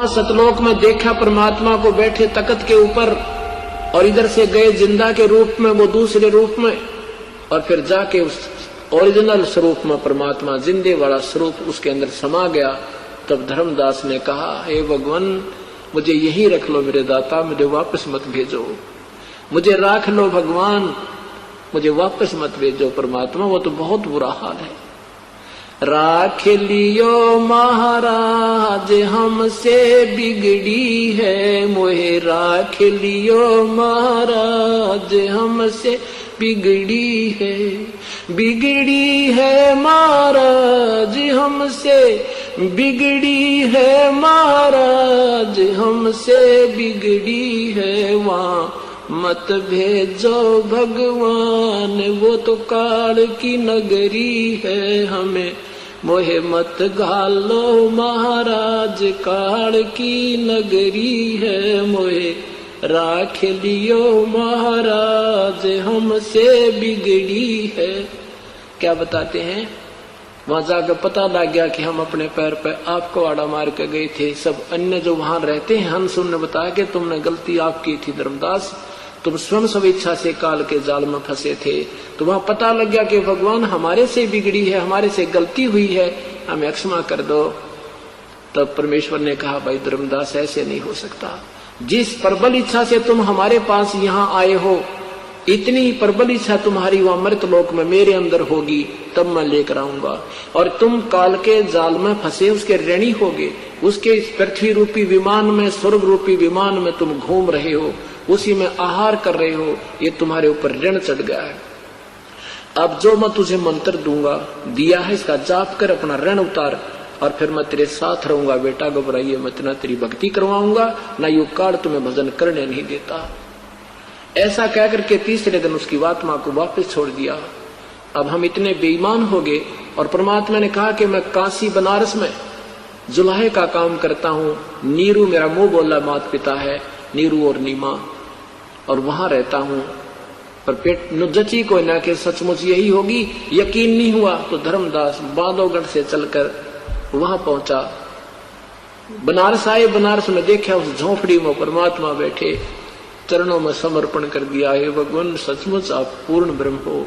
सतलोक में देखा परमात्मा को बैठे तख्त के ऊपर, और इधर से गए जिंदा के रूप में वो दूसरे रूप में, और फिर जाके उस ओरिजिनल स्वरूप में परमात्मा जिंदे वाला स्वरूप उसके अंदर समा गया। तब धर्मदास ने कहा, हे भगवान मुझे यही रख लो मेरे दाता, मुझे वापस मत भेजो, मुझे राख लो भगवान, मुझे वापस मत भेजो परमात्मा, वो तो बहुत बुरा हाल है। राख लियो महाराज हमसे बिगड़ी है मोहे, राख लियो महाराज हमसे बिगड़ी है, बिगड़ी है महाराज हमसे, बिगड़ी है महाराज हमसे बिगड़ी है, वहाँ मत भेजो भगवान, वो तो काल की नगरी है, हमें मोहे मत घालो महाराज, काल की नगरी है, मोहे राख लियो महाराज हमसे बिगड़ी है। क्या बताते हैं, वहां जाकर पता लग गया कि हम अपने पैर पे आपको आड़ा मार के गए थे। सब अन्य जो वहां रहते हैं हंस ने बताया कि तुमने गलती आपकी थी धर्मदास, तुम स्वयं स्वेच्छा से काल के जाल में फंसे थे। तो वहां पता लग गया कि भगवान हमारे से बिगड़ी है, हमारे से गलती हुई है, हमें क्षमा कर दो। तब परमेश्वर ने कहा, भाई धर्मदास ऐसे नहीं हो सकता, जिस प्रबल इच्छा से तुम हमारे पास यहाँ आए हो, इतनी प्रबल इच्छा तुम्हारी वहां मृतलोक में मेरे अंदर होगी, तब मैं लेकर आऊंगा। और तुम काल के जाल में फंसे उसके ऋणी होगे, उसके इस पृथ्वी रूपी विमान में, स्वर्ग रूपी विमान में तुम घूम रहे हो, उसी में आहार कर रहे हो, ये तुम्हारे ऊपर ऋण चढ़ गया है। अब जो मैं तुझे मंत्र दूंगा, दिया है, इसका जाप कर, अपना ऋण उतार, और फिर मैं तेरे साथ रहूंगा बेटा, घबराइए मत, ना तेरी भक्ति करवाऊंगा, ना यू काल तुम्हें भजन करने नहीं देता। ऐसा कहकर के तीसरे दिन उसकी आत्मा को वापस छोड़ दिया। अब हम इतने बेईमान हो गए, और परमात्मा ने कहा कि मैं काशी बनारस में जुलाहे का काम करता हूँ, नीरू मेरा मुंह बोला माता पिता है, नीरू और नीमा, और वहां रहता हूँ। पर पेट नुजची को ना कि सचमुच यही होगी, यकीन नहीं हुआ। तो धर्मदास बांधवगढ़ से चलकर वहां पहुंचा, बनारस आए, बनारस में देखा उस झोंपड़ी में परमात्मा बैठे, चरणों में समर्पण कर दिया, हे भगवान सचमुच आप पूर्ण ब्रह्म हो।